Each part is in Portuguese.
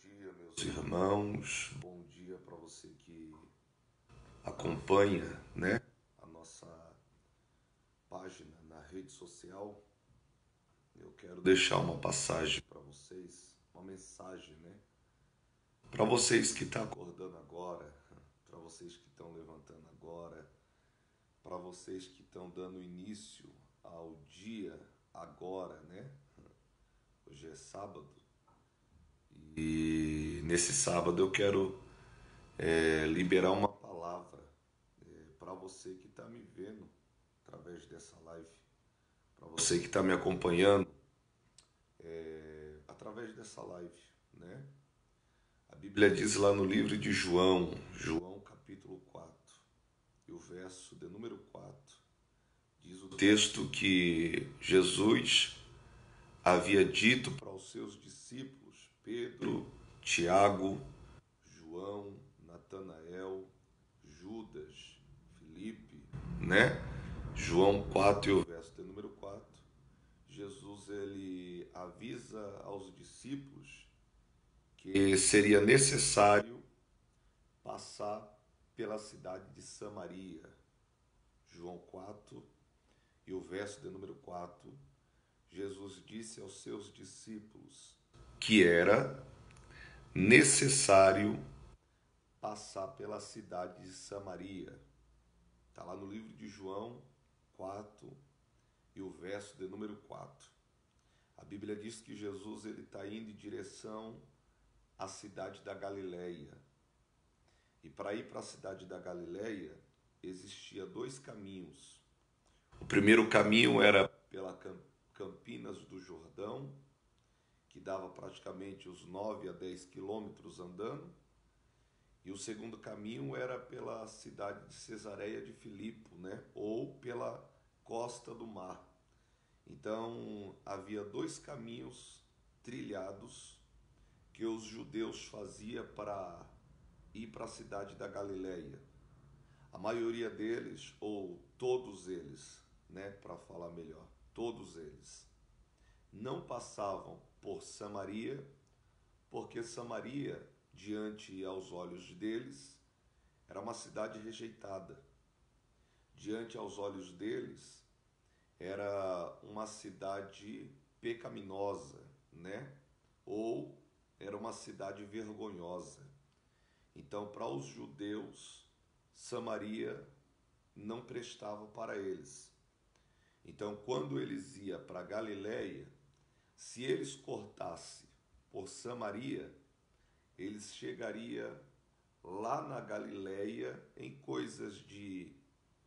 dia, meus irmãos. Bom dia para você que acompanha, né, a nossa página na rede social. Eu quero deixar uma passagem para vocês, uma mensagem, né, para vocês que estão acordando agora, para vocês que estão levantando agora, para vocês que estão dando início ao dia agora, né? Hoje é sábado e nesse sábado eu quero liberar uma palavra para você que está me vendo através dessa live, para você que está me acompanhando através dessa live, né? A Bíblia diz lá no livro de João, João capítulo 4, e o verso de número 4, diz o texto que Jesus havia dito para os seus discípulos, Pedro, Tiago, João, Natanael, Judas, Filipe, né? João 4 e o verso de número 4, Jesus ele avisa aos discípulos que seria necessário passar pela cidade de Samaria. João 4 e o verso de número 4, Jesus disse aos seus discípulos que era necessário passar pela cidade de Samaria. Está lá no livro de João 4 e o verso de número 4. A Bíblia diz que Jesus ele está indo em direção à cidade da Galileia. E para ir para a cidade da Galileia existia dois caminhos. O primeiro caminho era pela Campinas do Jordão, que dava praticamente uns 9 a 10 quilômetros andando. E o segundo caminho era pela cidade de Cesareia de Filipe, né? Ou pela costa do mar. Então havia dois caminhos trilhados que os judeus faziam para ir para a cidade da Galileia. A maioria deles, ou todos eles, né, para falar melhor, todos eles não passavam por Samaria, porque Samaria, diante aos olhos deles, era uma cidade rejeitada. Diante aos olhos deles, era uma cidade pecaminosa, né? Ou era uma cidade vergonhosa. Então, para os judeus, Samaria não prestava para eles. Então, quando eles iam para Galiléia, se eles cortassem por Samaria, eles chegariam lá na Galiléia em coisas de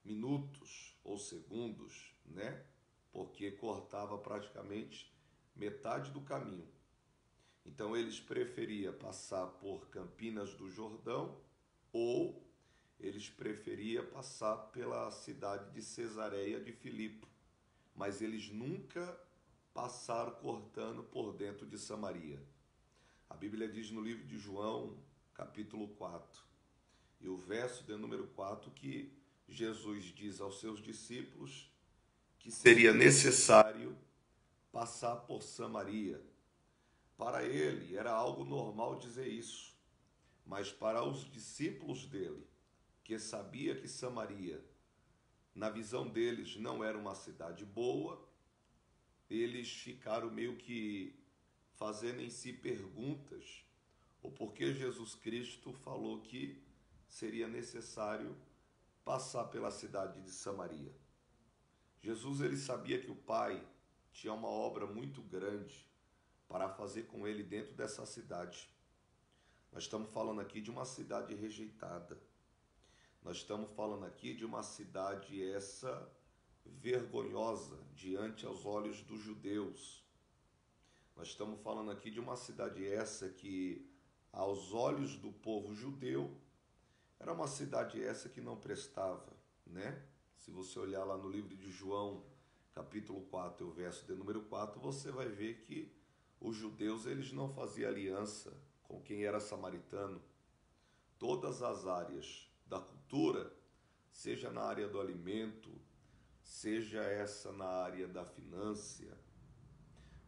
minutos ou segundos, né? Porque cortava praticamente metade do caminho. Então eles preferiam passar por Campinas do Jordão ou eles preferiam passar pela cidade de Cesareia de Filipe, mas eles nunca passaram cortando por dentro de Samaria. A Bíblia diz no livro de João, capítulo 4, e o verso de número 4, que Jesus diz aos seus discípulos que seria necessário passar por Samaria. Para ele era algo normal dizer isso, mas para os discípulos dele, que sabia que Samaria, na visão deles, não era uma cidade boa, eles ficaram meio que fazendo em si perguntas, o porquê Jesus Cristo falou que seria necessário passar pela cidade de Samaria. Jesus ele sabia que o Pai tinha uma obra muito grande para fazer com ele dentro dessa cidade. Nós estamos falando aqui de uma cidade rejeitada. Nós estamos falando aqui de uma cidade essa vergonhosa diante aos olhos dos judeus. Nós estamos falando aqui de uma cidade essa que, aos olhos do povo judeu, era uma cidade essa que não prestava, né? Se você olhar lá no livro de João, capítulo 4, o verso de número 4, você vai ver que os judeus eles não faziam aliança com quem era samaritano. Todas as áreas da cultura, seja na área do alimento, seja essa na área da finança,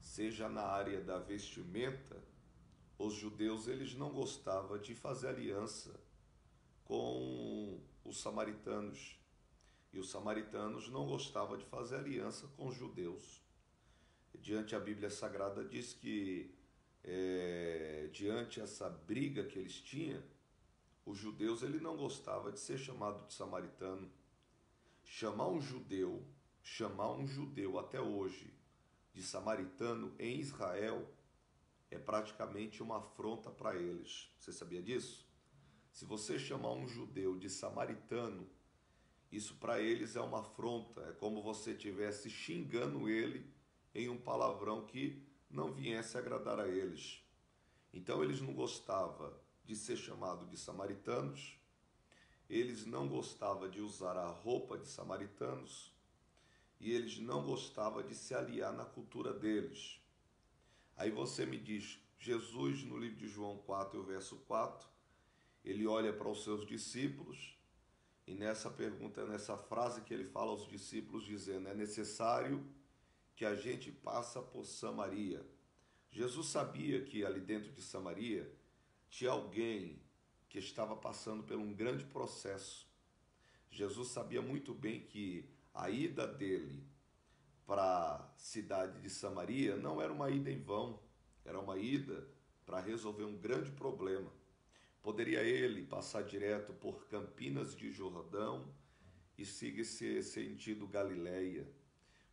seja na área da vestimenta, os judeus eles não gostavam de fazer aliança com os samaritanos. E os samaritanos não gostavam de fazer aliança com os judeus. Diante a Bíblia Sagrada diz que, diante essa briga que eles tinham, os judeus ele não gostava de ser chamado de samaritano. Chamar um judeu até hoje de samaritano em Israel é praticamente uma afronta para eles. Você sabia disso? Se você chamar um judeu de samaritano, isso para eles é uma afronta, é como você estivesse xingando ele em um palavrão que não viesse agradar a eles. Então eles não gostavam de ser chamados de samaritanos, eles não gostavam de usar a roupa de samaritanos e eles não gostavam de se aliar na cultura deles. Aí você me diz, Jesus no livro de João 4, o verso 4, ele olha para os seus discípulos e nessa pergunta, nessa frase que ele fala aos discípulos dizendo, é necessário que a gente passe por Samaria. Jesus sabia que ali dentro de Samaria tinha alguém que estava passando por um grande processo. Jesus sabia muito bem que a ida dele para a cidade de Samaria não era uma ida em vão, era uma ida para resolver um grande problema. Poderia ele passar direto por Campinas de Jordão e seguir sentido Galileia.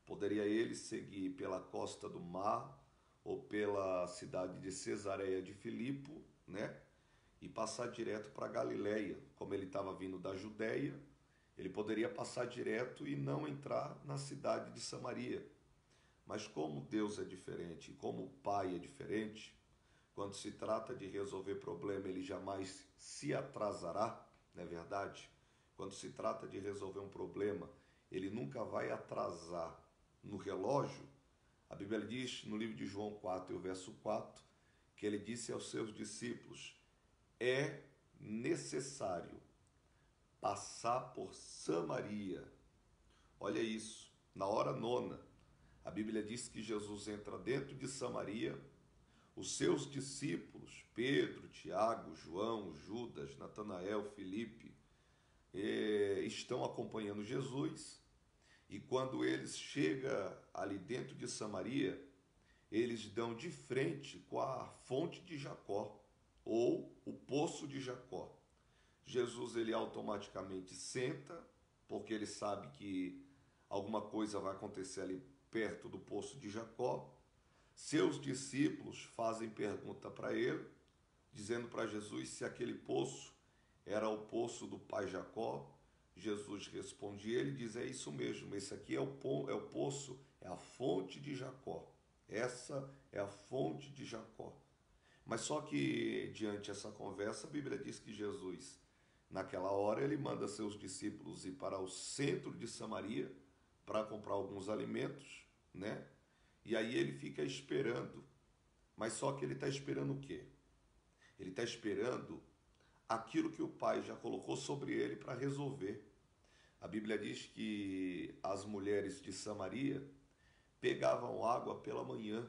Poderia ele seguir pela costa do mar ou pela cidade de Cesareia de Filipe, né? E passar direto para Galileia. Como ele estava vindo da Judéia, ele poderia passar direto e não entrar na cidade de Samaria. Mas como Deus é diferente, como o Pai é diferente, quando se trata de resolver problema, ele jamais se atrasará, não é verdade? Quando se trata de resolver um problema, ele nunca vai atrasar no relógio. A Bíblia diz no livro de João 4, o verso 4, que ele disse aos seus discípulos, é necessário passar por Samaria. Olha isso, na hora nona, a Bíblia diz que Jesus entra dentro de Samaria, os seus discípulos, Pedro, Tiago, João, Judas, Natanael, Filipe, estão acompanhando Jesus. E quando eles chegam ali dentro de Samaria, eles dão de frente com a fonte de Jacó, ou o poço de Jacó. Jesus ele automaticamente senta, porque ele sabe que alguma coisa vai acontecer ali perto do poço de Jacó. Seus discípulos fazem pergunta para ele, dizendo para Jesus se aquele poço era o poço do pai Jacó. Jesus responde ele e diz, é isso mesmo, esse aqui é o poço, é a fonte de Jacó. Essa é a fonte de Jacó. Mas só que, diante dessa conversa, a Bíblia diz que Jesus, naquela hora, ele manda seus discípulos ir para o centro de Samaria para comprar alguns alimentos, né? E aí ele fica esperando. Mas só que ele está esperando o quê? Ele está esperando aquilo que o Pai já colocou sobre ele para resolver. A Bíblia diz que as mulheres de Samaria pegavam água pela manhã.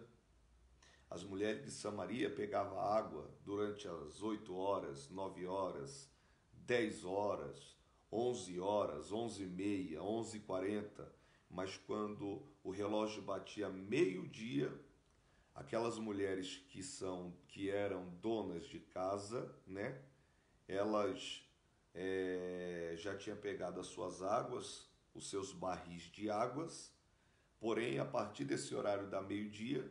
As mulheres de Samaria pegavam água durante as 8 horas, 9 horas, 10 horas, 11 horas, 11h30, 11h40. Mas quando o relógio batia meio-dia, aquelas mulheres que eram donas de casa, né? Elas já tinham pegado as suas águas, os seus barris de águas, porém, a partir desse horário da meio-dia,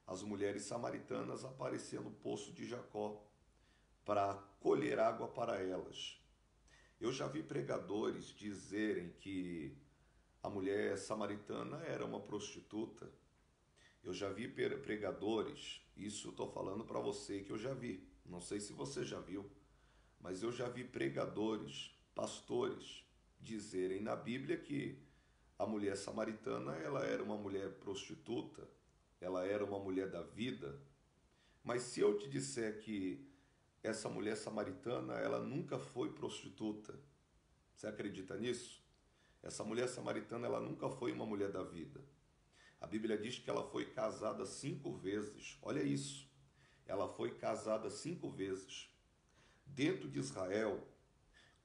as mulheres samaritanas apareciam no poço de Jacó para colher água para elas. Eu já vi pregadores dizerem que a mulher samaritana era uma prostituta. Eu já vi pregadores, isso eu estou falando para você que eu já vi, não sei se você já viu, mas eu já vi pregadores, pastores, dizerem na Bíblia que a mulher samaritana ela era uma mulher prostituta, ela era uma mulher da vida. Mas se eu te disser que essa mulher samaritana ela nunca foi prostituta, você acredita nisso? Essa mulher samaritana ela nunca foi uma mulher da vida. A Bíblia diz que ela foi casada 5 vezes. Olha isso. Ela foi casada 5 vezes. Dentro de Israel,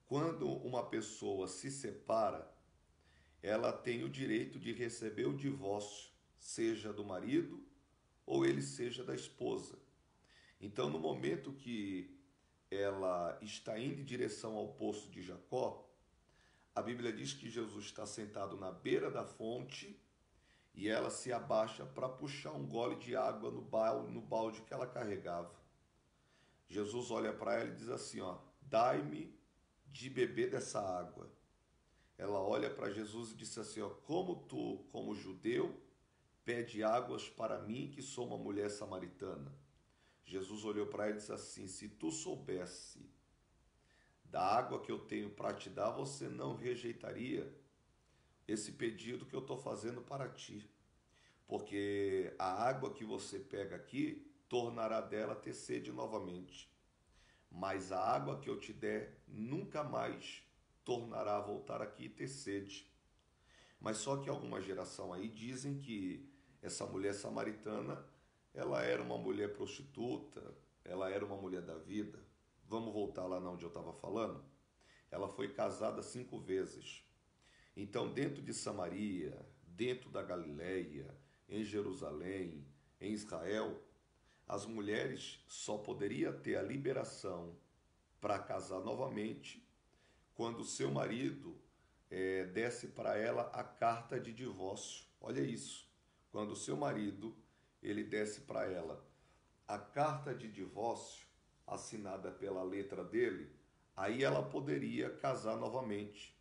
quando uma pessoa se separa, ela tem o direito de receber o divórcio, seja do marido ou ele seja da esposa. Então, no momento que ela está indo em direção ao poço de Jacó, a Bíblia diz que Jesus está sentado na beira da fonte e ela se abaixa para puxar um gole de água no balde que ela carregava. Jesus olha para ela e diz assim, ó, dai-me de beber dessa água. Ela olha para Jesus e disse assim, ó, como tu, como judeu, pede águas para mim, que sou uma mulher samaritana. Jesus olhou para ela e disse assim, se tu soubesse da água que eu tenho para te dar, você não rejeitaria esse pedido que eu estou fazendo para ti. Porque a água que você pega aqui tornará dela ter sede novamente. Mas a água que eu te der nunca mais tornará a voltar aqui e ter sede. Mas só que alguma geração aí dizem que essa mulher samaritana, ela era uma mulher prostituta, ela era uma mulher da vida. Vamos voltar lá onde eu estava falando? Ela foi casada 5 vezes. Então, dentro de Samaria, dentro da Galileia, em Jerusalém, em Israel, as mulheres só poderiam ter a liberação para casar novamente quando o seu marido desse para ela a carta de divórcio. Olha isso. Quando o seu marido ele desse para ela a carta de divórcio assinada pela letra dele, aí ela poderia casar novamente.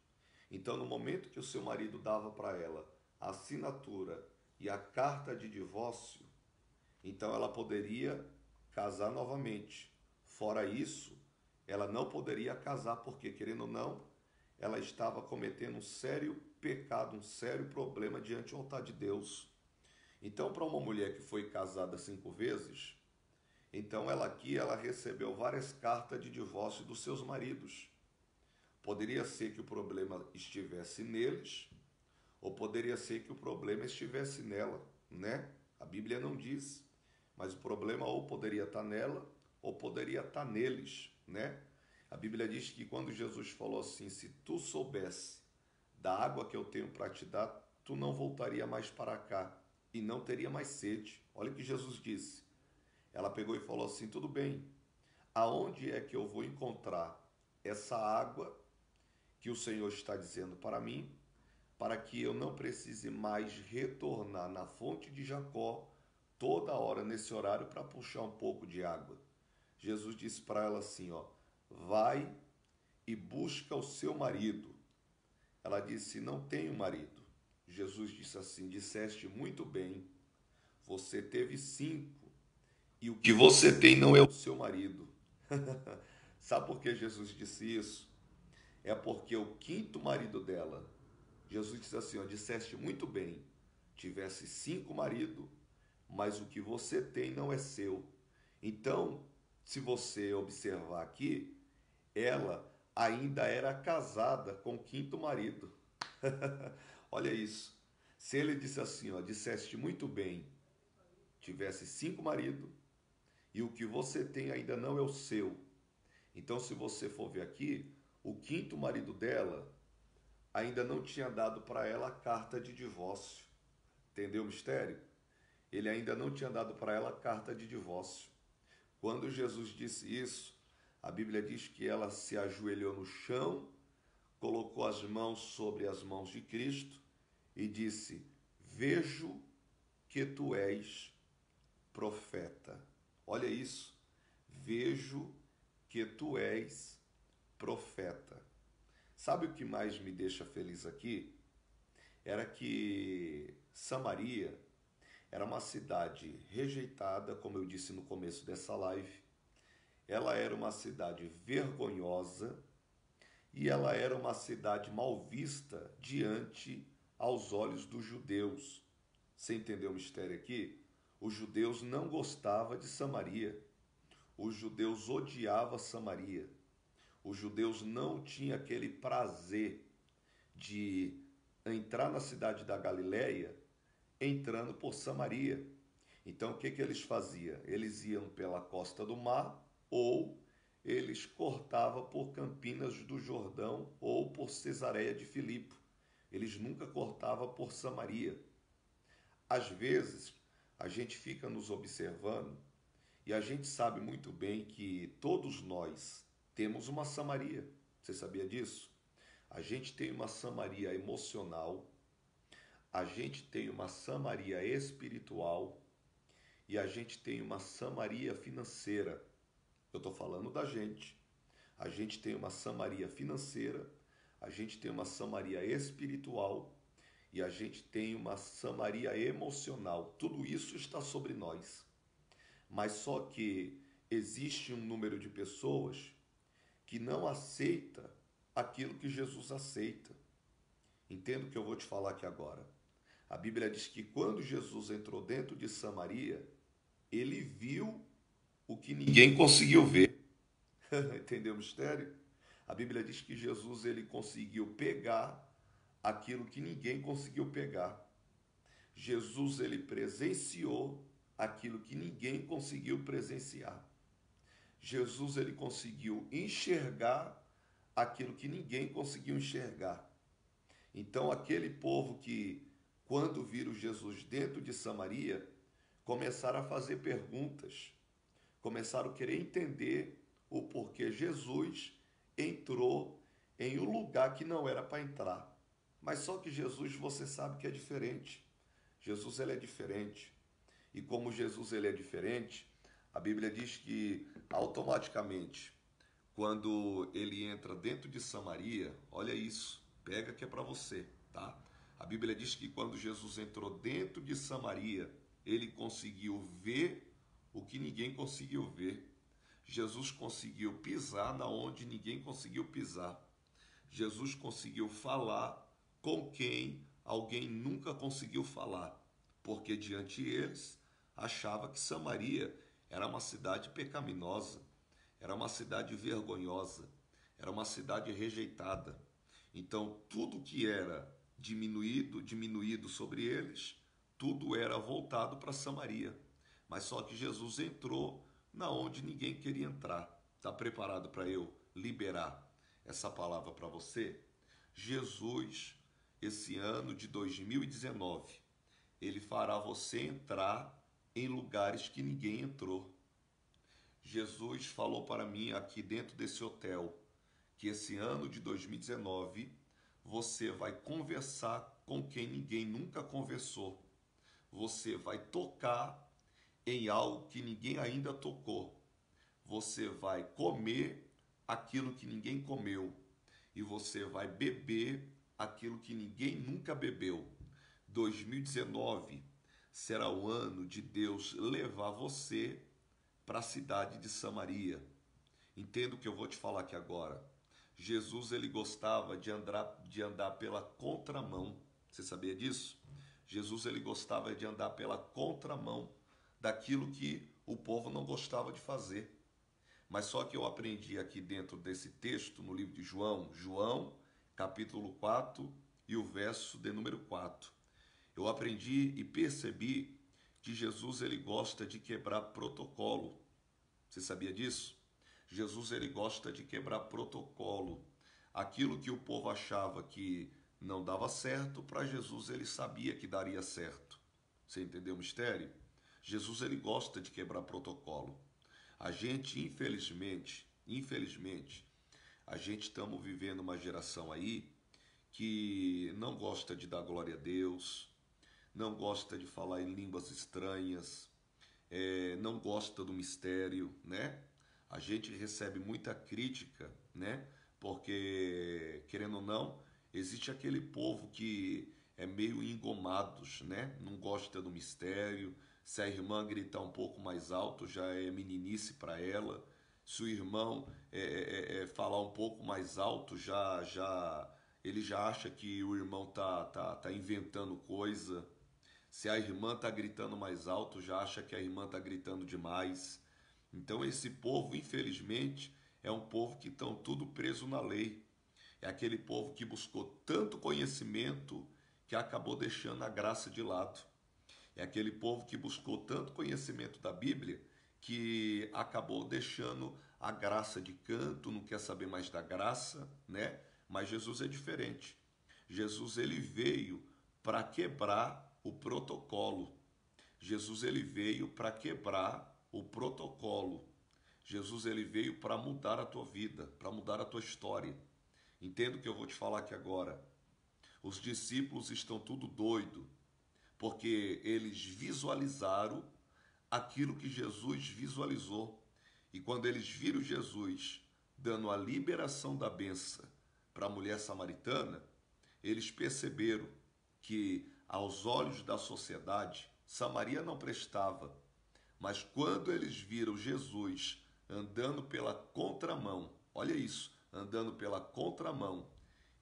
Então, no momento que o seu marido dava para ela a assinatura e a carta de divórcio, então ela poderia casar novamente. Fora isso, ela não poderia casar porque, querendo ou não, ela estava cometendo um sério pecado, um sério problema diante do altar de Deus. Então, para uma mulher que foi casada 5 vezes, então ela recebeu várias cartas de divórcio dos seus maridos. Poderia ser que o problema estivesse neles, ou poderia ser que o problema estivesse nela, né? A Bíblia não diz, mas o problema ou poderia estar nela, ou poderia estar neles, né? A Bíblia diz que quando Jesus falou assim, se tu soubesse da água que eu tenho para te dar, tu não voltaria mais para cá e não teria mais sede. Olha o que Jesus disse. Ela pegou e falou assim, tudo bem, aonde é que eu vou encontrar essa água que o Senhor está dizendo para mim, para que eu não precise mais retornar na fonte de Jacó toda hora nesse horário para puxar um pouco de água? Jesus disse para ela assim, ó, vai e busca o seu marido. Ela disse, não tenho marido. Jesus disse assim, disseste muito bem, você teve 5 e o que você tem não é o seu marido. Sabe por que Jesus disse isso? É porque o 5º marido dela, Jesus disse assim, ó, disseste muito bem, tivesse 5 maridos, mas o que você tem não é seu. Então, se você observar aqui, ela ainda era casada com o 5º marido. Olha isso. Se ele disse assim, ó, disseste muito bem, tivesse 5 maridos, e o que você tem ainda não é o seu. Então, se você for ver aqui, o 5º marido dela ainda não tinha dado para ela a carta de divórcio. Entendeu o mistério? Ele ainda não tinha dado para ela a carta de divórcio. Quando Jesus disse isso, a Bíblia diz que ela se ajoelhou no chão, colocou as mãos sobre as mãos de Cristo e disse, vejo que tu és profeta. Olha isso, vejo que tu és profeta. Sabe o que mais me deixa feliz aqui? Era que Samaria era uma cidade rejeitada, como eu disse no começo dessa live. Ela era uma cidade vergonhosa e ela era uma cidade mal vista diante aos olhos dos judeus. Você entendeu o mistério aqui? Os judeus não gostavam de Samaria. Os judeus odiavam Samaria. Os judeus não tinham aquele prazer de entrar na cidade da Galileia entrando por Samaria. Então, o que que eles faziam? Eles iam pela costa do mar ou eles cortavam por Campinas do Jordão ou por Cesareia de Filipe. Eles nunca cortavam por Samaria. Às vezes, a gente fica nos observando e a gente sabe muito bem que todos nós temos uma Samaria. Você sabia disso? A gente tem uma Samaria emocional, a gente tem uma Samaria espiritual e a gente tem uma Samaria financeira. Eu estou falando da gente. A gente tem uma Samaria financeira, a gente tem uma Samaria espiritual e a gente tem uma Samaria emocional. Tudo isso está sobre nós. Mas só que existe um número de pessoas que não aceita aquilo que Jesus aceita. Entenda o que eu vou te falar aqui agora. A Bíblia diz que quando Jesus entrou dentro de Samaria, ele viu o que ninguém conseguiu ver. Entendeu o mistério? A Bíblia diz que Jesus ele conseguiu pegar aquilo que ninguém conseguiu pegar. Jesus ele presenciou aquilo que ninguém conseguiu presenciar. Jesus ele conseguiu enxergar aquilo que ninguém conseguiu enxergar. Então aquele povo que quando viram Jesus dentro de Samaria, começaram a fazer perguntas, começaram a querer entender o porquê Jesus entrou em um lugar que não era para entrar. Mas só que Jesus, você sabe que é diferente. Jesus ele é diferente. E como Jesus ele é diferente, a Bíblia diz que automaticamente, quando ele entra dentro de Samaria, olha isso, pega que é para você, tá? A Bíblia diz que quando Jesus entrou dentro de Samaria, ele conseguiu ver o que ninguém conseguiu ver. Jesus conseguiu pisar na onde ninguém conseguiu pisar. Jesus conseguiu falar com quem alguém nunca conseguiu falar, porque diante deles achava que Samaria era uma cidade pecaminosa, era uma cidade vergonhosa, era uma cidade rejeitada. Então tudo que era diminuído sobre eles, tudo era voltado para Samaria. Mas só que Jesus entrou na onde ninguém queria entrar. Está preparado para eu liberar essa palavra para você? Jesus, esse ano de 2019, ele fará você entrar em lugares que ninguém entrou. Jesus falou para mim aqui dentro desse hotel que esse ano de 2019 você vai conversar com quem ninguém nunca conversou. Você vai tocar em algo que ninguém ainda tocou. Você vai comer aquilo que ninguém comeu. E você vai beber aquilo que ninguém nunca bebeu. 2019 será o ano de Deus levar você para a cidade de Samaria. Entenda o que eu vou te falar aqui agora. Jesus ele gostava de andar pela contramão. Você sabia disso? Jesus ele gostava de andar pela contramão daquilo que o povo não gostava de fazer. Mas só que eu aprendi aqui dentro desse texto, no livro de João, capítulo 4 e o verso de número 4. Eu aprendi e percebi que Jesus ele gosta de quebrar protocolo. Você sabia disso? Jesus ele gosta de quebrar protocolo. Aquilo que o povo achava que não dava certo, para Jesus ele sabia que daria certo. Você entendeu o mistério? Jesus ele gosta de quebrar protocolo. A gente, infelizmente, a gente estamos vivendo uma geração aí que não gosta de dar glória a Deus, não gosta de falar em línguas estranhas, não gosta do mistério, né? A gente recebe muita crítica, né? Porque, querendo ou não, existe aquele povo que é meio engomados, né? Não gosta do mistério. Se a irmã gritar um pouco mais alto, já é meninice para ela. Se o irmão falar um pouco mais alto, ele já acha que o irmão tá inventando coisa. Se a irmã está gritando mais alto, já acha que a irmã está gritando demais. Então esse povo, infelizmente, é um povo que estão tudo preso na lei. É aquele povo que buscou tanto conhecimento que acabou deixando a graça de lado. É aquele povo que buscou tanto conhecimento da Bíblia que acabou deixando a graça de canto, não quer saber mais da graça, né? Mas Jesus é diferente. Jesus ele veio para quebrar o protocolo. Jesus ele veio para quebrar o protocolo. Jesus ele veio para mudar a tua vida, para mudar a tua história. Entenda o que eu vou te falar aqui agora. Os discípulos estão tudo doido, porque eles visualizaram aquilo que Jesus visualizou. E quando eles viram Jesus dando a liberação da bênção para a mulher samaritana, eles perceberam que, aos olhos da sociedade, Samaria não prestava. Mas quando eles viram Jesus andando pela contramão, olha isso, andando pela contramão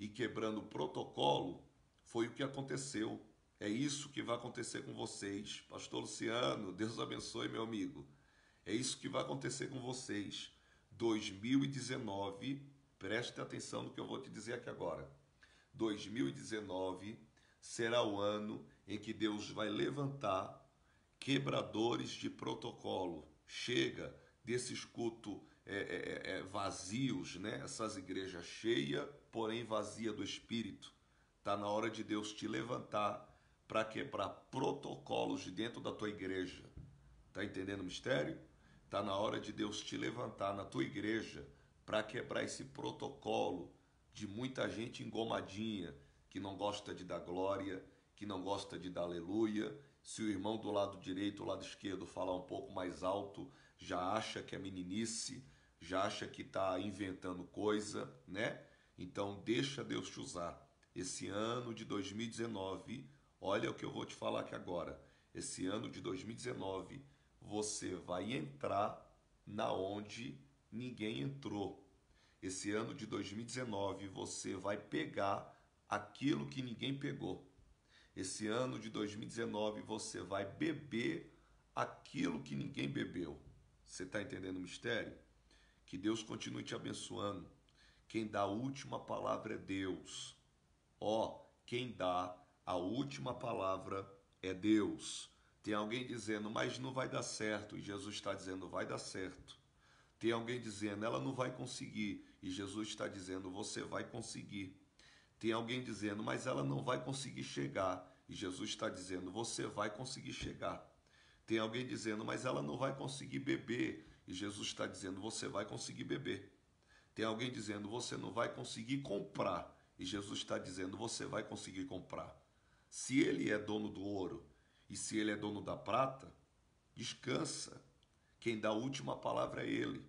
e quebrando o protocolo, foi o que aconteceu. É isso que vai acontecer com vocês. Pastor Luciano, Deus abençoe, meu amigo. É isso que vai acontecer com vocês. 2019, preste atenção no que eu vou te dizer aqui agora. 2019 será o ano em que Deus vai levantar quebradores de protocolo. Chega desses cultos vazios, né? Essas igrejas cheias, porém vazia do Espírito. Está na hora de Deus te levantar para quebrar protocolos de dentro da tua igreja. Está entendendo o mistério? Está na hora de Deus te levantar na tua igreja para quebrar esse protocolo de muita gente engomadinha, que não gosta de dar glória, que não gosta de dar aleluia. Se o irmão do lado direito ou lado esquerdo falar um pouco mais alto, já acha que é meninice, já acha que está inventando coisa, né? Então deixa Deus te usar. Esse ano de 2019, olha o que eu vou te falar aqui agora. Esse ano de 2019, você vai entrar na onde ninguém entrou. Esse ano de 2019, você vai pegar aquilo que ninguém pegou. Esse ano de 2019, você vai beber aquilo que ninguém bebeu. Você está entendendo o mistério? Que Deus continue te abençoando. Quem dá a última palavra é Deus. Quem dá a última palavra é Deus. Tem alguém dizendo, mas não vai dar certo. E Jesus está dizendo, vai dar certo. Tem alguém dizendo, ela não vai conseguir. E Jesus está dizendo, você vai conseguir. Tem alguém dizendo, mas ela não vai conseguir chegar. E Jesus está dizendo, você vai conseguir chegar. Tem alguém dizendo, mas ela não vai conseguir beber. E Jesus está dizendo, você vai conseguir beber. Tem alguém dizendo, você não vai conseguir comprar. E Jesus está dizendo, você vai conseguir comprar. Se ele é dono do ouro e se ele é dono da prata, descansa. Quem dá a última palavra é ele.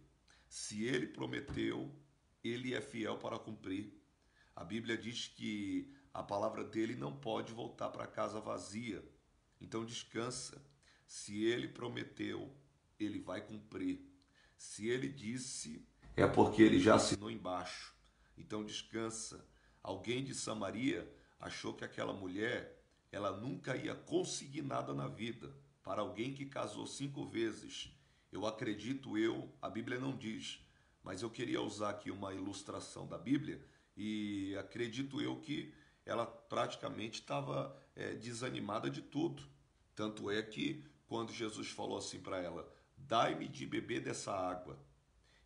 Se ele prometeu, ele é fiel para cumprir. A Bíblia diz que a palavra dele não pode voltar para casa vazia. Então descansa. Se ele prometeu, ele vai cumprir. Se ele disse, é porque ele já assinou embaixo. Então descansa. Alguém de Samaria achou que aquela mulher, ela nunca ia conseguir nada na vida. Para alguém que casou 5 vezes, a Bíblia não diz, mas eu queria usar aqui uma ilustração da Bíblia, e acredito eu que ela praticamente estava desanimada de tudo. Tanto é que quando Jesus falou assim para ela, dai-me de beber dessa água,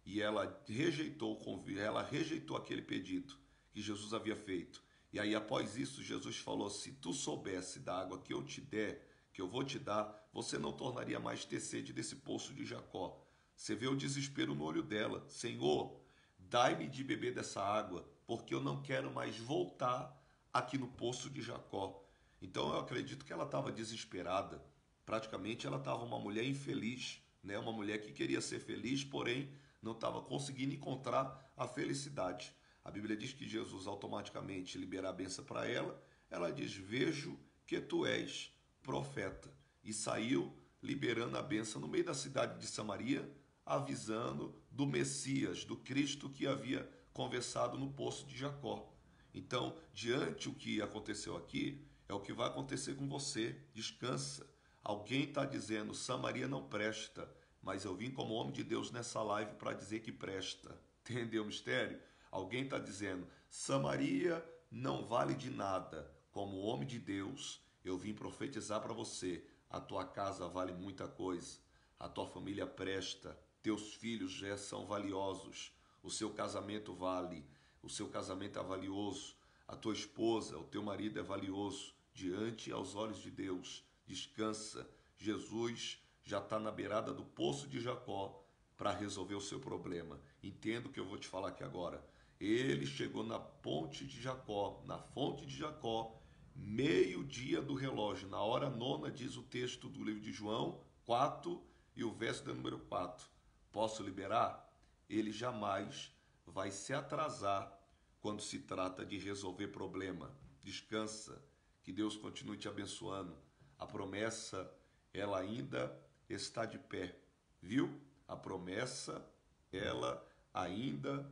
e ela rejeitou o convite, ela rejeitou aquele pedido que Jesus havia feito. E aí após isso Jesus falou, se tu soubesse da água que eu te der, que eu vou te dar, você não tornaria mais ter sede desse poço de Jacó. Você vê o desespero no olho dela. Senhor, dai-me de beber dessa água, porque eu não quero mais voltar aqui no poço de Jacó. Então eu acredito que ela estava desesperada. Praticamente ela estava uma mulher infeliz, né? Uma mulher que queria ser feliz, porém não estava conseguindo encontrar a felicidade. A Bíblia diz que Jesus automaticamente libera a bênção para ela. Ela diz, vejo que tu és profeta. E saiu liberando a bênção no meio da cidade de Samaria, avisando do Messias, do Cristo que havia conversado no poço de Jacó. Então, diante do que aconteceu aqui, é o que vai acontecer com você. Descansa. Alguém está dizendo, Samaria não presta, mas eu vim como homem de Deus nessa live para dizer que presta. Entendeu o mistério? Alguém está dizendo, Samaria não vale de nada. Como homem de Deus, eu vim profetizar para você. a tua casa vale muita coisa, a tua família presta, teus filhos já são valiosos, o seu casamento vale, o seu casamento é valioso, a tua esposa, o teu marido é valioso, diante aos olhos de Deus. Descansa, Jesus já está na beirada do poço de Jacó para resolver o seu problema. Entenda o que eu vou te falar aqui agora. Ele chegou na ponte de Jacó, na fonte de Jacó, meio-dia do relógio, na hora nona, diz o texto do livro de João 4 e o verso de número 4. Posso liberar? Ele jamais vai se atrasar quando se trata de resolver problema. Descansa, que Deus continue te abençoando. A promessa, ela ainda está de pé, viu? A promessa, ela ainda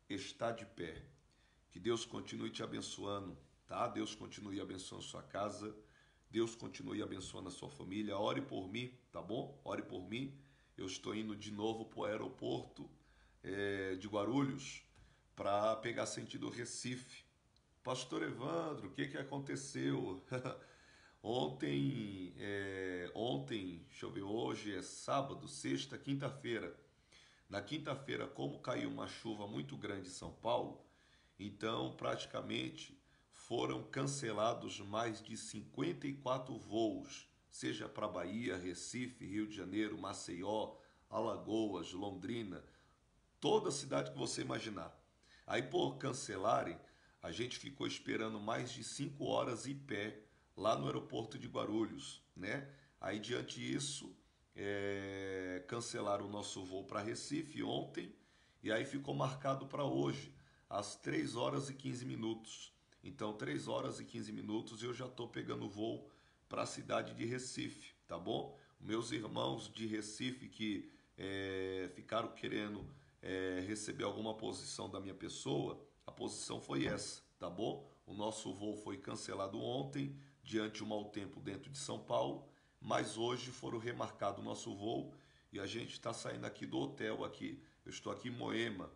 está de pé. Que Deus continue te abençoando, tá? Deus continue abençoando sua casa, Deus continue abençoando a sua família. Ore por mim, tá bom? Ore por mim. Eu estou indo de novo para o aeroporto de Guarulhos para pegar sentido Recife. Pastor Evandro, o que aconteceu? Ontem, deixa eu ver, hoje é sábado, sexta, quinta-feira. Na quinta-feira, como caiu uma chuva muito grande em São Paulo, então praticamente foram cancelados mais de 54 voos, seja para Bahia, Recife, Rio de Janeiro, Maceió, Alagoas, Londrina, toda cidade que você imaginar. Aí por cancelarem, a gente ficou esperando mais de 5 horas em pé lá no aeroporto de Guarulhos, né? Aí diante disso, cancelaram o nosso voo para Recife ontem e aí ficou marcado para hoje, às 3 horas e 15 minutos. Então 3 horas e 15 minutos eu já estou pegando voo para a cidade de Recife, tá bom? Meus irmãos de Recife que ficaram querendo receber alguma posição da minha pessoa, a posição foi essa, tá bom? O nosso voo foi cancelado ontem, diante de um mau tempo dentro de São Paulo, mas hoje foram remarcado o nosso voo e a gente está saindo aqui do hotel aqui. Eu estou aqui em Moema,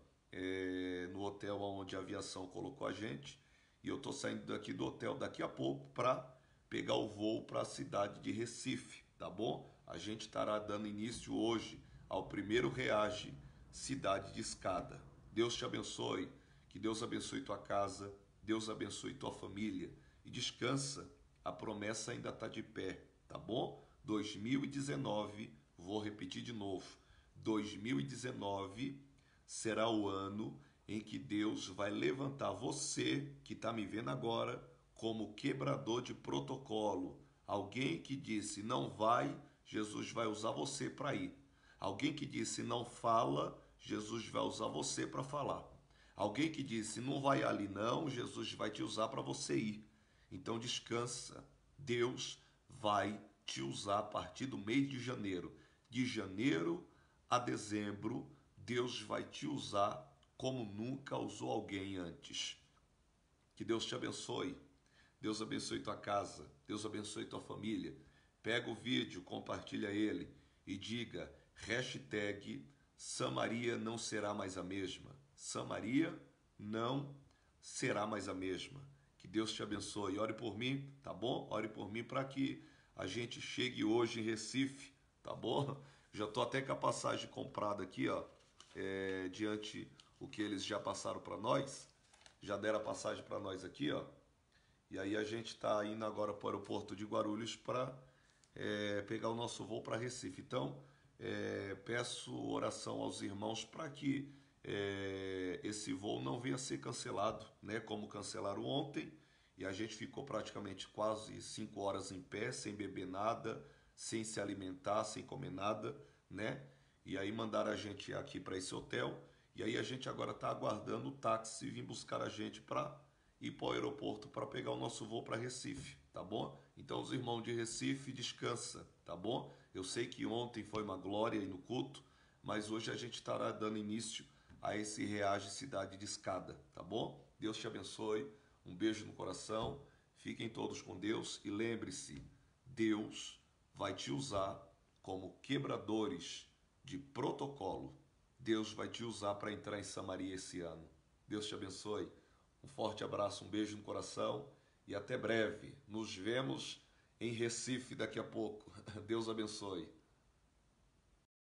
no hotel onde a aviação colocou a gente, e eu estou saindo daqui do hotel daqui a pouco para pegar o voo para a cidade de Recife, tá bom? A gente estará dando início hoje ao primeiro Reage Cidade de Escada. Deus te abençoe, que Deus abençoe tua casa, Deus abençoe tua família e descansa, a promessa ainda está de pé, tá bom? 2019, vou repetir de novo, 2019 será o ano em que Deus vai levantar você, que está me vendo agora, como quebrador de protocolo. Alguém que disse não vai, Jesus vai usar você para ir. Alguém que disse não fala, Jesus vai usar você para falar. Alguém que disse não vai ali não, Jesus vai te usar para você ir. Então descansa, Deus vai te usar a partir do mês de janeiro. De janeiro a dezembro, Deus vai te usar como nunca usou alguém antes. Que Deus te abençoe. Deus abençoe tua casa. Deus abençoe tua família. Pega o vídeo, compartilha ele e diga hashtag Samaria não será mais a mesma. Samaria não será mais a mesma. Que Deus te abençoe. Ore por mim, tá bom? Ore por mim para que a gente chegue hoje em Recife, tá bom? Já tô até com a passagem comprada aqui, ó, diante o que eles já passaram para nós. Já deram a passagem para nós aqui, ó. E aí a gente está indo agora para o aeroporto de Guarulhos para pegar o nosso voo para Recife. Então, peço oração aos irmãos para que esse voo não venha a ser cancelado, né? Como cancelaram ontem, e a gente ficou praticamente quase 5 horas em pé, sem beber nada, sem se alimentar, sem comer nada, né? E aí mandaram a gente aqui para esse hotel, e aí a gente agora está aguardando o táxi vir buscar a gente para ir para o aeroporto para pegar o nosso voo para Recife, tá bom? Então os irmãos de Recife, descansa, tá bom? Eu sei que ontem foi uma glória aí no culto, mas hoje a gente estará dando início a esse Reage Cidade de Escada, tá bom? Deus te abençoe, um beijo no coração, fiquem todos com Deus e lembre-se, Deus vai te usar como quebradores de protocolo. Deus vai te usar para entrar em Samaria esse ano. Deus te abençoe. Um forte abraço, um beijo no coração e até breve. Nos vemos em Recife daqui a pouco. Deus abençoe.